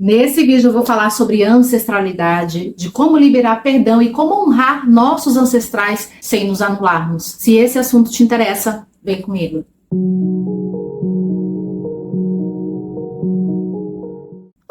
Nesse vídeo eu vou falar sobre ancestralidade, de como liberar perdão e como honrar nossos ancestrais sem nos anularmos. Se esse assunto te interessa, vem comigo.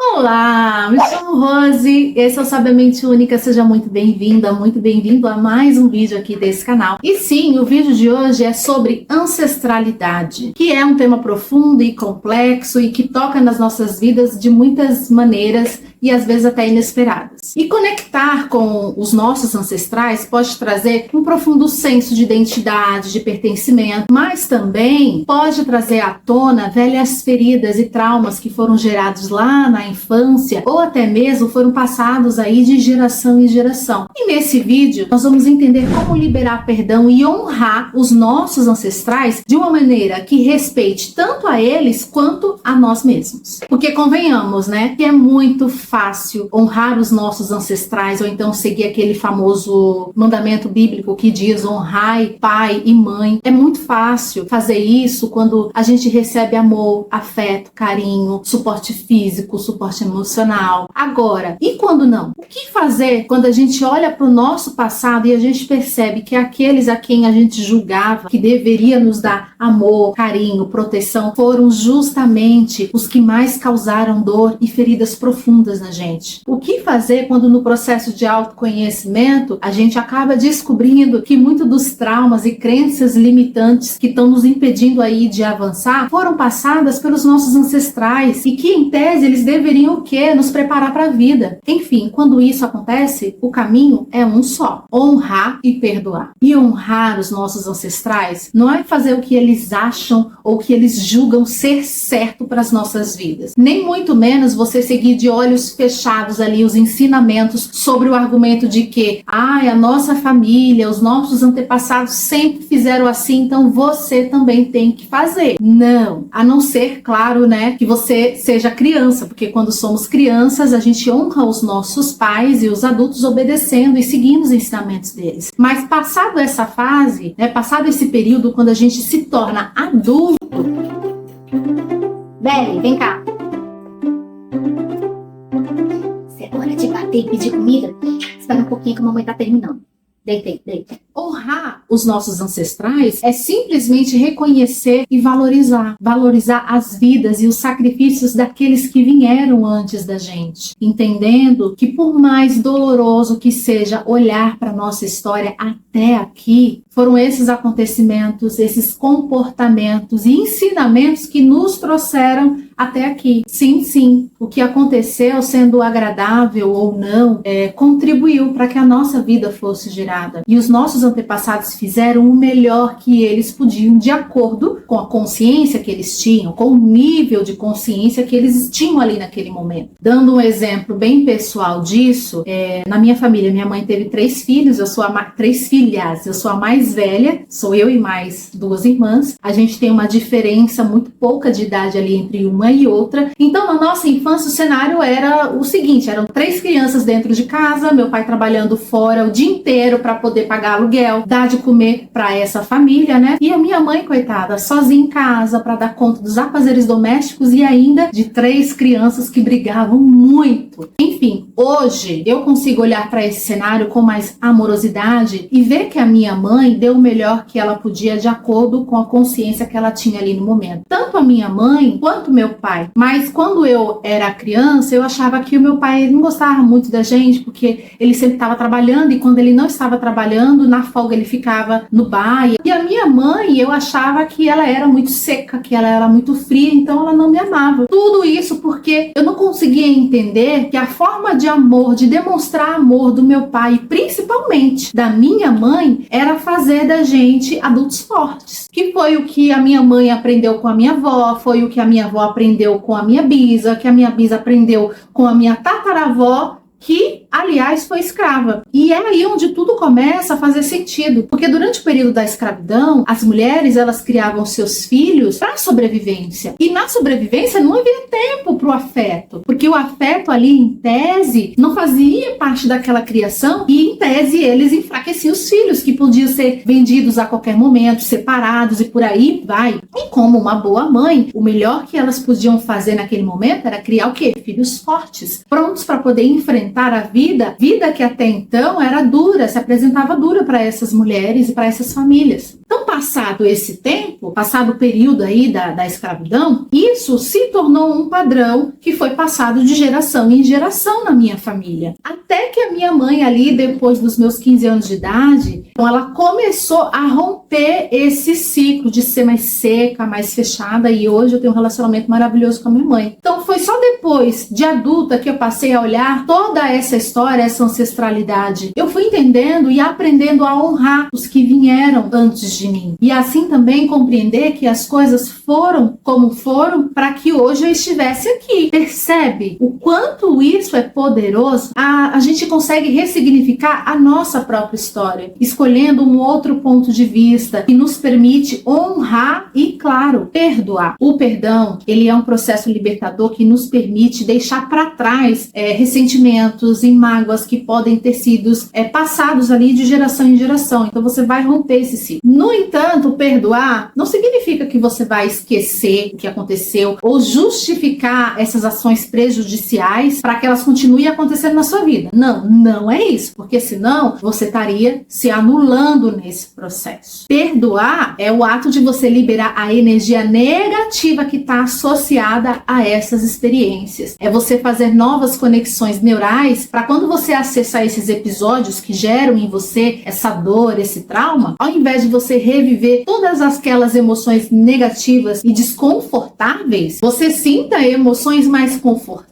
Olá, me chamo Rose, esse é o Sabiamente Única, seja muito bem-vinda, muito bem-vindo a mais um vídeo aqui desse canal. E sim, o vídeo de hoje é sobre ancestralidade, que é um tema profundo e complexo e que toca nas nossas vidas de muitas maneiras e às vezes até inesperadas. E conectar com os nossos ancestrais pode trazer um profundo senso de identidade, de pertencimento, mas também pode trazer à tona velhas feridas e traumas que foram gerados lá na infância ou até mesmo foram passados aí de geração em geração. E nesse vídeo nós vamos entender como liberar perdão e honrar os nossos ancestrais de uma maneira que respeite tanto a eles quanto a nós mesmos. Porque convenhamos, né, que é muito fácil honrar os nossos ancestrais ou então seguir aquele famoso mandamento bíblico que diz honrai pai e mãe. É muito fácil fazer isso quando a gente recebe amor, afeto, carinho, suporte físico, suporte emocional. Agora, e quando não? O que fazer quando a gente olha para o nosso passado e a gente percebe que aqueles a quem a gente julgava que deveria nos dar amor, carinho, proteção, foram justamente os que mais causaram dor e feridas profundas na gente? O que fazer quando no processo de autoconhecimento a gente acaba descobrindo que muito dos traumas e crenças limitantes que estão nos impedindo aí de avançar foram passadas pelos nossos ancestrais e que em tese eles deveriam o quê? Nos preparar para a vida. Enfim, quando isso acontece, o caminho é um só: honrar e perdoar. E honrar os nossos ancestrais não é fazer o que eles acham ou o que eles julgam ser certo para as nossas vidas. Nem muito menos você seguir de olhos fechados ali os ensinamentos sobre o argumento de que a nossa família, os nossos antepassados sempre fizeram assim, então você também tem que fazer. Não, a não ser, claro, né, que você seja criança, porque quando somos crianças a gente honra os nossos pais e os adultos obedecendo e seguindo os ensinamentos deles. Mas passado essa fase, né, passado esse período quando a gente se torna adulto, Beli, vem cá. É hora de bater e pedir comida. Espera um pouquinho que a mamãe tá terminando. Deita. Honrar os nossos ancestrais é simplesmente reconhecer e valorizar. Valorizar as vidas e os sacrifícios daqueles que vieram antes da gente. Entendendo que por mais doloroso que seja olhar para nossa história até aqui, foram esses acontecimentos, esses comportamentos e ensinamentos que nos trouxeram até aqui. Sim, o que aconteceu, sendo agradável ou não, contribuiu para que a nossa vida fosse gerada. E os nossos antepassados fizeram o melhor que eles podiam, de acordo com a consciência que eles tinham, com o nível de consciência que eles tinham ali naquele momento. Dando um exemplo bem pessoal disso, na minha família, minha mãe teve 3 filhos, três filhas, eu sou a mais velha, sou eu e mais 2 irmãs. A gente tem uma diferença muito pouca de idade ali entre uma e outra. Então, na nossa infância, o cenário era o seguinte: eram 3 crianças dentro de casa, meu pai trabalhando fora o dia inteiro para poder pagar aluguel, dar de comer para essa família, né? E a minha mãe, coitada, sozinha em casa para dar conta dos afazeres domésticos e ainda de 3 crianças que brigavam muito. Enfim, hoje eu consigo olhar para esse cenário com mais amorosidade e ver que a minha mãe deu o melhor que ela podia de acordo com a consciência que ela tinha ali no momento. Tanto a minha mãe quanto meu pai. Mas quando eu era criança, eu achava que o meu pai não gostava muito da gente, porque ele sempre estava trabalhando e quando ele não estava trabalhando, na folga ele ficava no bar. E a minha mãe, eu achava que ela era muito seca, que ela era muito fria, então ela não me amava. Tudo isso porque eu não conseguia entender que a forma de amor, de demonstrar amor do meu pai, principalmente da minha mãe, era fazer da gente adultos fortes. Que foi o que a minha mãe aprendeu com a minha avó, foi o que a minha avó aprendeu com a minha bisa, que a minha bisa aprendeu com a minha tataravó, que aliás, foi escrava. E é aí onde tudo começa a fazer sentido, porque durante o período da escravidão, as mulheres, elas criavam seus filhos para sobrevivência. E na sobrevivência não havia tempo para o afeto, porque o afeto ali, em tese, não fazia parte daquela criação e, em tese, eles enfraqueciam os filhos, que podiam ser vendidos a qualquer momento, separados e por aí vai. E como uma boa mãe, o melhor que elas podiam fazer naquele momento era criar o quê? Filhos fortes, prontos para poder enfrentar a vida que até então era dura, se apresentava dura para essas mulheres e para essas famílias. Então, passado esse tempo, passado o período aí da escravidão, isso se tornou um padrão que foi passado de geração em geração na minha família. Até que a minha mãe ali, depois dos meus 15 anos de idade, então ela começou a romper esse ciclo de ser mais seca, mais fechada, e hoje eu tenho um relacionamento maravilhoso com a minha mãe. Então foi só depois de adulta que eu passei a olhar toda essa história, essa ancestralidade. Eu fui entendendo e aprendendo a honrar os que vieram antes de mim. E assim também compreender que as coisas foram como foram para que hoje eu estivesse aqui. Percebe o quanto isso é poderoso? A gente consegue ressignificar a nossa própria história, escolhendo um outro ponto de vista que nos permite honrar e, claro, perdoar. O perdão, ele é um processo libertador que nos permite deixar para trás ressentimentos e mágoas que podem ter sido passados ali de geração em geração. Então você vai romper esse ciclo. No entanto, perdoar não significa que você vai esquecer o que aconteceu ou justificar essas ações prejudiciais para que elas continuem acontecendo na sua vida. Não é isso, porque senão você estaria se anulando nesse processo. Perdoar é o ato de você liberar a energia negativa que está associada a essas experiências. É você fazer novas conexões neurais para quando você acessar esses episódios que geram em você essa dor, esse trauma, ao invés de você reviver todas aquelas emoções negativas e desconfortáveis, você sinta emoções mais confortáveis,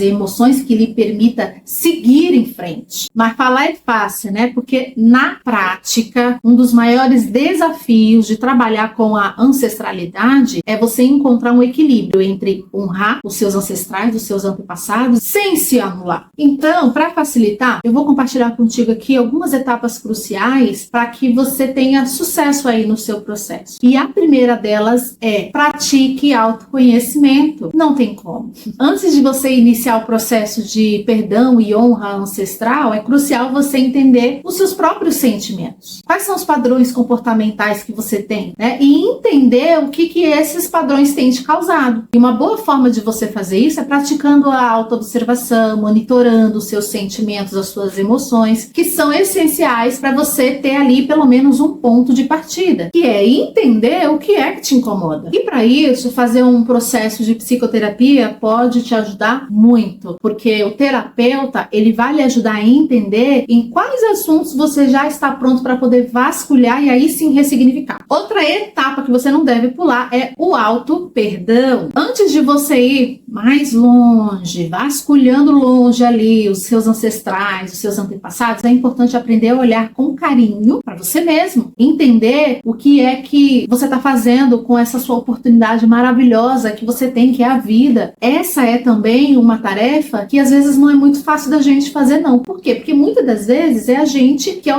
emoções que lhe permita seguir em frente. Mas falar é fácil, né? Porque na prática, um dos maiores desafios de trabalhar com a ancestralidade é você encontrar um equilíbrio entre honrar os seus ancestrais, os seus antepassados, sem se anular. Então, para facilitar, eu vou compartilhar contigo aqui algumas etapas cruciais para que você tenha sucesso aí no seu processo. E a primeira delas é: pratique autoconhecimento. Não tem como. Antes de você iniciar o processo de perdão e honra ancestral, é crucial você entender os seus próprios sentimentos. Quais são os padrões comportamentais que você tem, né? E entender o que esses padrões têm te causado. E uma boa forma de você fazer isso é praticando a autoobservação, monitorando os seus sentimentos, as suas emoções, que são essenciais para você ter ali pelo menos um ponto de partida, que é entender o que é que te incomoda. E para isso, fazer um processo de psicoterapia pode te ajudar muito, porque o terapeuta, ele vai lhe ajudar a entender em quais assuntos você já está pronto para poder vasculhar e aí sim ressignificar. Outra etapa que você não deve pular é o auto-perdão. Antes de você ir mais longe, vasculhando longe ali os seus ancestrais, os seus antepassados, é importante aprender a olhar com carinho para você mesmo, entender o que é que você está fazendo com essa sua oportunidade maravilhosa que você tem, que é a vida. Essa é também uma tarefa que às vezes não é muito fácil da gente fazer, não. Por quê? Porque muitas das vezes é a gente que é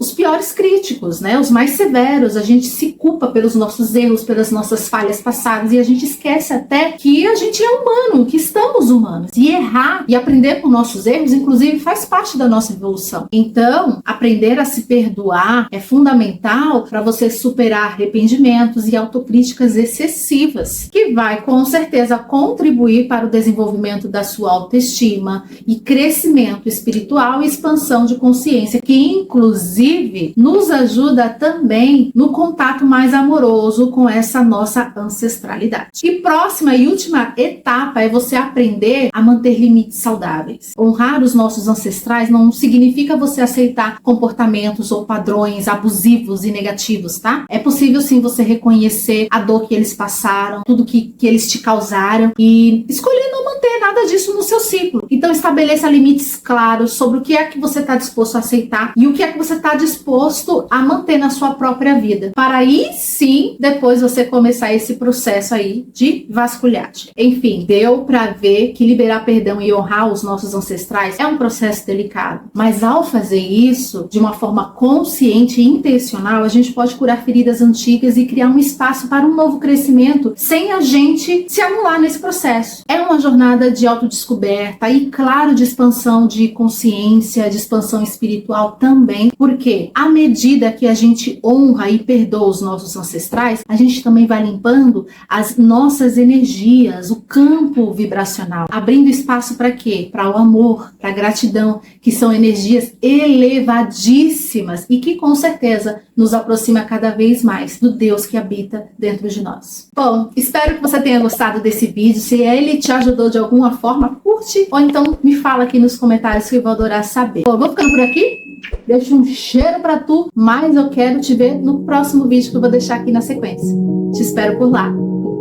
os piores críticos, né? Os mais severos. A gente se culpa pelos nossos erros, pelas nossas falhas passadas, e a gente esquece até que a gente é humano, que estamos humanos. E errar e aprender com nossos erros, inclusive, faz parte da nossa evolução. Então, aprender a se perdoar é fundamental para você superar arrependimentos e autocríticas excessivas, que vai com certeza contribuir para o desenvolvimento da sua autoestima e crescimento espiritual e expansão de consciência, que inclusive nos ajuda também no contato mais amoroso com essa nossa ancestralidade. E próxima e última etapa é você aprender a manter limites saudáveis. Honrar os nossos ancestrais não significa você aceitar comportamentos ou padrões abusivos e negativos, tá? É possível sim você reconhecer a dor que eles passaram, tudo que eles te causaram, e escolher não manter nada nada disso no seu ciclo. Então estabeleça limites claros sobre o que é que você está disposto a aceitar e o que é que você está disposto a manter na sua própria vida. Para aí sim, depois você começar esse processo aí de vasculhagem. Enfim, deu para ver que liberar perdão e honrar os nossos ancestrais é um processo delicado. Mas ao fazer isso de uma forma consciente e intencional, a gente pode curar feridas antigas e criar um espaço para um novo crescimento sem a gente se anular nesse processo. É uma jornada de autodescoberta e, claro, de expansão de consciência, de expansão espiritual também, porque à medida que a gente honra e perdoa os nossos ancestrais, a gente também vai limpando as nossas energias, o campo vibracional, abrindo espaço para quê? Para o amor, para a gratidão, que são energias elevadíssimas e que com certeza nos aproxima cada vez mais do Deus que habita dentro de nós. Bom, espero que você tenha gostado desse vídeo. Se ele te ajudou de alguma forma, curte ou então me fala aqui nos comentários que eu vou adorar saber. Bom, vou ficando por aqui. Deixo um cheiro pra tu, mas eu quero te ver no próximo vídeo que eu vou deixar aqui na sequência. Te espero por lá.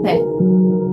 Até!